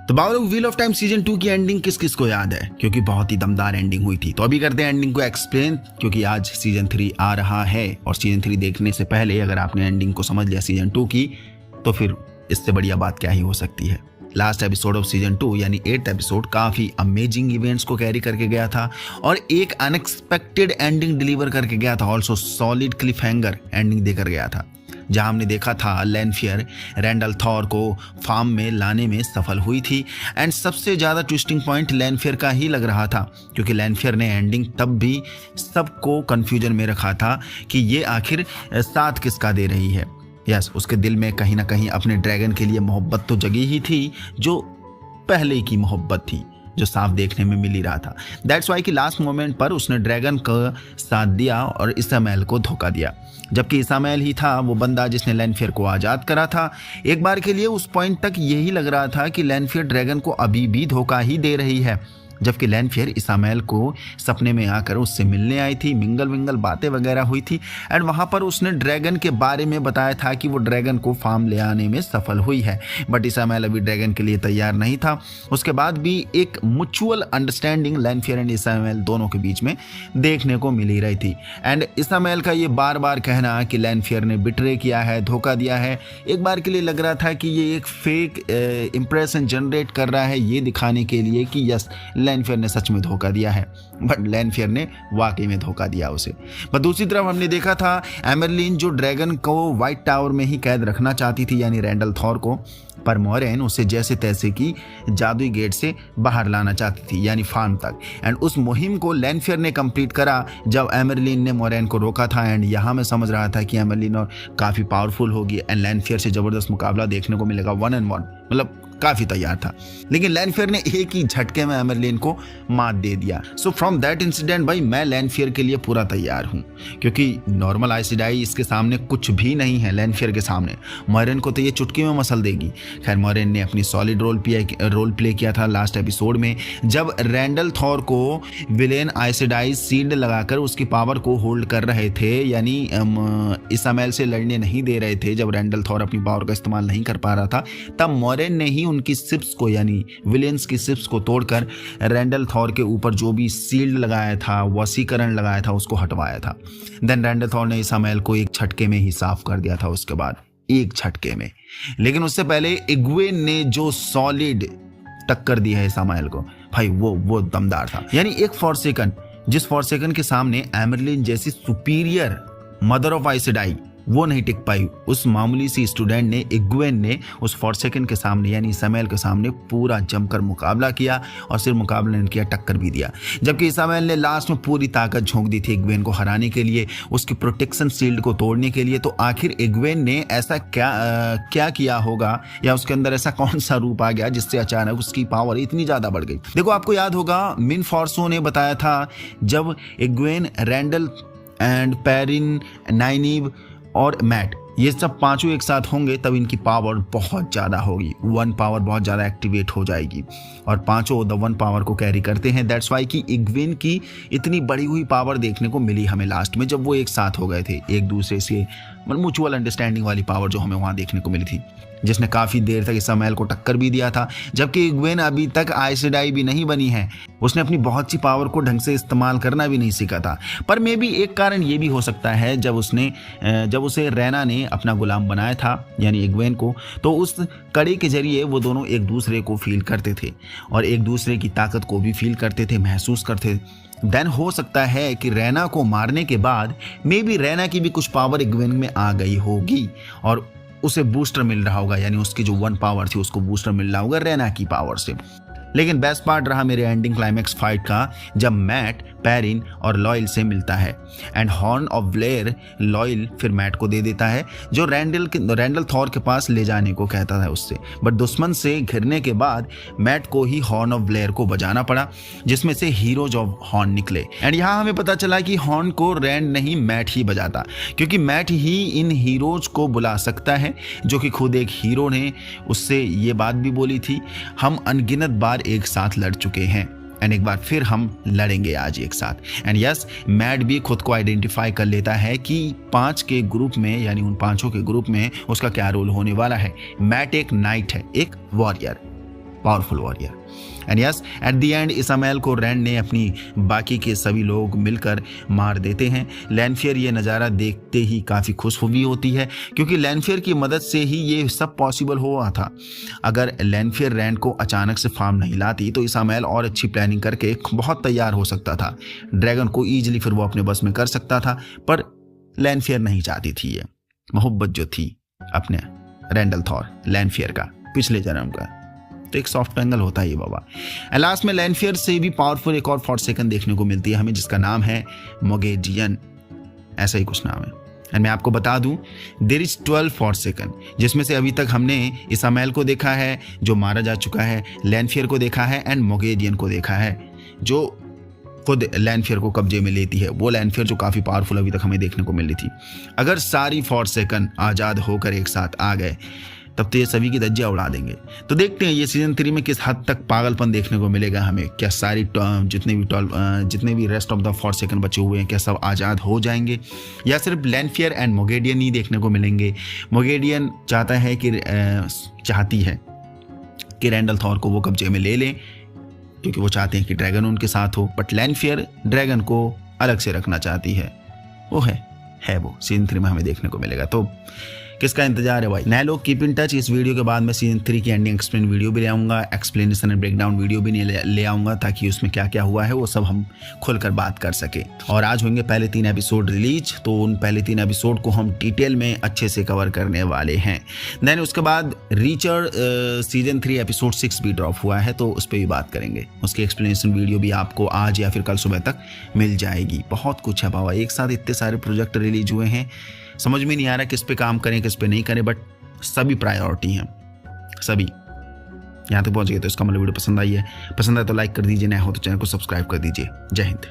तो power of wheel of time season 2 की ending किस किस को याद है, क्योंकि बहुत ही दमदार एंडिंग हुई थी। तो अभी करते हैं एंडिंग को एक्सप्लेन, क्योंकि आज सीजन 3 आ रहा है और सीजन 3 देखने से पहले अगर आपने एंडिंग को समझ लिया सीजन 2 की, तो फिर इससे बढ़िया बात क्या ही हो सकती है। लास्ट एपिसोड ऑफ सीजन 2 यानी 8th एपिसोड काफी अमेजिंग इवेंट्स को कैरी करके गया था और एक अनएक्सपेक्टेड एंडिंग डिलीवर करके गया था। Also solid Cliff hanger ending देकर गया था, जहां हमने देखा था लैनफियर रैंडल थॉर को फार्म में लाने में सफल हुई थी। एंड सबसे ज़्यादा ट्विस्टिंग पॉइंट लैनफियर का ही लग रहा था, क्योंकि लैनफियर ने एंडिंग तब भी सबको कंफ्यूजन में रखा था कि ये आखिर साथ किसका दे रही है। यस, उसके दिल में कहीं ना कहीं अपने ड्रैगन के लिए मोहब्बत तो जगी ही थी, जो पहले की मोहब्बत थी, जो साफ देखने में मिल ही रहा था। दैट्स वाई कि लास्ट मोमेंट पर उसने ड्रैगन का साथ दिया और इसामेल को धोखा दिया, जबकि इसामेल ही था वो बंदा जिसने लैनफियर को आज़ाद करा था। एक बार के लिए उस पॉइंट तक यही लग रहा था कि लैनफियर ड्रैगन को अभी भी धोखा ही दे रही है, जबकि लैनफियर इसामेल को सपने में आकर उससे मिलने आई थी, मिंगल विंगल बातें वगैरह हुई थी। एंड वहाँ पर उसने ड्रैगन के बारे में बताया था कि वो ड्रैगन को फार्म ले आने में सफल हुई है, बट इसामेल अभी ड्रैगन के लिए तैयार नहीं था। उसके बाद भी एक म्यूचुअल अंडरस्टैंडिंग लैनफियर एंड इसामेल दोनों के बीच में देखने को मिल ही रही थी। एंड इसामेल का ये बार बार कहना कि लैनफियर ने बिट्रे किया है, धोखा दिया है, एक बार के लिए लग रहा था कि ये एक फेक इंप्रेशन जनरेट कर रहा है, ये दिखाने के लिए कि यस लैनफियर ने सच में धोखा दिया है, बट लैनफियर ने वाकई में धोखा दिया उसे। पर दूसरी तरफ हमने देखा था एमरलिन जो ड्रैगन को व्हाइट टावर में ही कैद रखना चाहती थी, यानी रैंडल थॉर को, पर मोरेन उसे जैसे तैसे की जादुई गेट से बाहर लाना चाहती थी, यानी फार्म तक। एंड उस मुहिम को लैनफियर ने कंप्लीट करा जब एमरलिन ने मोरेन को रोका था। एंड यहाँ मैं समझ रहा था कि एमरलिन और काफ़ी पावरफुल होगी एंड लैनफियर से ज़बरदस्त मुकाबला देखने को मिलेगा 1-on-1, मतलब काफ़ी तैयार था। लेकिन लैनफियर ने एक ही झटके में एमरलिन को मात दे दिया। सो फ्रॉम दैट इंसिडेंट भाई मैं लैनफियर के लिए पूरा तैयार हूँ, क्योंकि नॉर्मल आइसडाई इसके सामने कुछ भी नहीं है। लैनफियर के सामने मोरेन को तो ये चुटकी में मसल देगी। खैर मोरेन ने अपनी सॉलिड रोल प्ले किया था लास्ट एपिसोड में, जब रैंडल थॉर को विलेन आइसडाई सील्ड लगाकर उसकी पावर को होल्ड कर रहे थे, यानी इसामेल से लड़ने नहीं दे रहे थे। जब रैंडल थॉर अपनी पावर का इस्तेमाल नहीं कर पा रहा था, तब मोरेन ने ही उनकी शिप्स को, यानी विलेंस की शिप्स को तोड़कर रैंडल थॉर के ऊपर जो भी सील्ड लगाया था, वसीकरण लगाया था, उसको हटवाया था। देन रैंडल थॉर ने इसामेल को एक झटके में ही साफ कर दिया था, उसके बाद एक झटके में। लेकिन उससे पहले इग्वेन ने जो सॉलिड टक्कर दी है इसामेल को, भाई वो दमदार था। यानी एक फॉरसेकन, जिस फॉरसेकन के सामने एमरलिन जैसी सुपीरियर मदर ऑफ आइसडाई वो नहीं टिक पाई, उस मामूली सी स्टूडेंट ने, इग्वेन ने उस फॉरसेकन के सामने यानी इसामेल के सामने पूरा जमकर मुकाबला किया और सिर्फ मुकाबला नहीं किया, टक्कर भी दिया। जबकि इसामेल ने लास्ट में पूरी ताकत झोंक दी थी इग्वेन को हराने के लिए, उसकी प्रोटेक्शन शील्ड को तोड़ने के लिए। तो आखिर इग्वेन ने ऐसा क्या किया होगा, या उसके अंदर ऐसा कौन सा रूप आ गया जिससे अचानक उसकी पावर इतनी ज़्यादा बढ़ गई। देखो आपको याद होगा मिन फॉर्सो ने बताया था, जब इग्वेन, रैंडल एंड पेरिन, नाइनीव और मैट ये सब पांचों एक साथ होंगे तब इनकी पावर बहुत ज़्यादा होगी, 1 पावर बहुत ज़्यादा एक्टिवेट हो जाएगी और पांचों द 1 पावर को कैरी करते हैं। दैट्स वाई कि इग्वेन की इतनी बढ़ी हुई पावर देखने को मिली हमें लास्ट में, जब वो एक साथ हो गए थे एक दूसरे से, मतलब म्यूचुअल अंडरस्टैंडिंग वाली पावर जो हमें वहाँ देखने को मिली थी, जिसने काफ़ी देर तक इसामेल को टक्कर भी दिया था। जबकि इग्वेन अभी तक आइसडाई भी नहीं बनी है, उसने अपनी बहुत सी पावर को ढंग से इस्तेमाल करना भी नहीं सीखा था। पर मे भी एक कारण ये भी हो सकता है, जब उसे रैना ने अपना गुलाम बनाया था, यानी इग्वेन को, तो उस कड़ी के जरिए वो दोनों एक दूसरे को फील करते थे और एक दूसरे की ताकत को भी फील करते थे, महसूस करते थे। देन हो सकता है कि रैना को मारने के बाद मे बी रैना की भी कुछ पावर इग्वेन में आ गई होगी और उसे बूस्टर मिल रहा होगा, यानी उसकी जो 1 पावर थी उसको बूस्टर मिल रहा होगा रैना की पावर से। लेकिन बेस्ट पार्ट रहा मेरे एंडिंग क्लाइमैक्स फाइट का, जब मैट पेरिन और लॉयल से मिलता है and horn of Blair loyal फिर मैट को दे देता है, जो रैंडल थॉर के पास ले जाने को कहता था उससे। बट दुश्मन से घिरने के बाद मैट को ही हॉर्न ऑफ ब्लेयर को बजाना पड़ा, जिसमें से हीरोज ऑफ हॉर्न निकले। एंड यहाँ हमें पता चला कि हॉर्न को रैंड नहीं मैट ही बजाता, क्योंकि मैट ही इन हीरोज को बुला सकता है, जो कि खुद एक हीरो ने उससे ये बात भी बोली थी, हम अनगिनत बार एक साथ लड़ चुके हैं एंड एक बार फिर हम लड़ेंगे आज एक साथ। एंड यस, मैट भी खुद को आइडेंटिफाई कर लेता है कि 5 के ग्रुप में, यानी उन 5 के ग्रुप में उसका क्या रोल होने वाला है। मैट एक नाइट है, एक warrior. Powerful warrior. And yes, at the end Ishmael को रैंड ने अपनी बाकी के सभी लोग मिलकर मार देते हैं। लैनफियर ये नज़ारा देखते ही काफ़ी खुश भी होती है, क्योंकि लैनफियर की मदद से ही ये सब पॉसिबल हुआ था। अगर लैनफियर रैंड को अचानक से फार्म नहीं लाती तो इसामेल और अच्छी प्लानिंग करके बहुत तैयार हो सकता था। ड्रैगन को ईजिली फिर वो अपने बस में कर सकता था, पर लैनफियर नहीं चाहती थी। ये मोहब्बत जो थी अपने रैंडल थॉर लैनफियर का, पिछले जन्म का, तो एक सॉफ्ट एंगल होता है ये बाबा। एंड लास्ट में लैनफियर से भी पावरफुल एक और फॉरसेकन देखने को मिलती है हमें, जिसका नाम है मोगेडियन, ऐसा ही कुछ नाम है। एंड मैं आपको बता दूं, देयर इज 12 फॉरसेकन, जिसमें से अभी तक हमने इसामेल को देखा है जो मारा जा चुका है, लैनफियर को देखा है एंड मोगेडियन को देखा है जो खुद लैनफियर को कब्जे में लेती है। वो लैनफियर जो काफ़ी पावरफुल अभी तक हमें देखने को मिल रही थी। अगर सारी फॉरसेकन आज़ाद होकर एक साथ आ गए तब तो ये सभी की धज्जियां उड़ा देंगे। तो देखते हैं ये सीजन 3 में किस हद तक पागलपन देखने को मिलेगा हमें। क्या सारी जितने भी रेस्ट ऑफ द फॉरसेकन बचे हुए हैं क्या सब आज़ाद हो जाएंगे, या सिर्फ लैनफियर एंड मोगेडियन ही देखने को मिलेंगे। मोगेडियन चाहती है कि रैंडल थॉर को वो कब्जे में ले लें, क्योंकि वो चाहते हैं कि ड्रैगन उनके साथ हो, बट लैनफियर ड्रैगन को अलग से रखना चाहती है। वो है वो सीजन 3 में हमें देखने को मिलेगा। तो किसका इंतजार है भाई? नए लोग कीप इन टच। इस वीडियो के बाद मैं सीजन 3 की एंडिंग एक्सप्लेन वीडियो भी ले आऊँगा, एक्सप्लेनेशन एंड ब्रेकडाउन वीडियो भी ले आऊँगा, ताकि उसमें क्या क्या हुआ है वो सब हम खुलकर बात कर सके। और आज होंगे पहले 3 एपिसोड रिलीज, तो उन पहले 3 एपिसोड को हम डिटेल में अच्छे से कवर करने वाले हैं। देन उसके बाद रीचर सीजन 3 एपिसोड 6 भी ड्रॉप हुआ है, तो उस पर भी बात करेंगे। उसकी एक्सप्लेनेशन वीडियो भी आपको आज या फिर कल सुबह तक मिल जाएगी। बहुत कुछ है बाबा, एक साथ इतने सारे प्रोजेक्ट रिलीज हुए हैं, समझ में नहीं आ रहा किस पे काम करें किस पे नहीं करें, बट सभी प्रायोरिटी हैं सभी। यहाँ तक पहुँच गए तो इसका मतलब वीडियो पसंद आई है तो लाइक कर दीजिए, नया हो तो चैनल को सब्सक्राइब कर दीजिए। जय हिंद।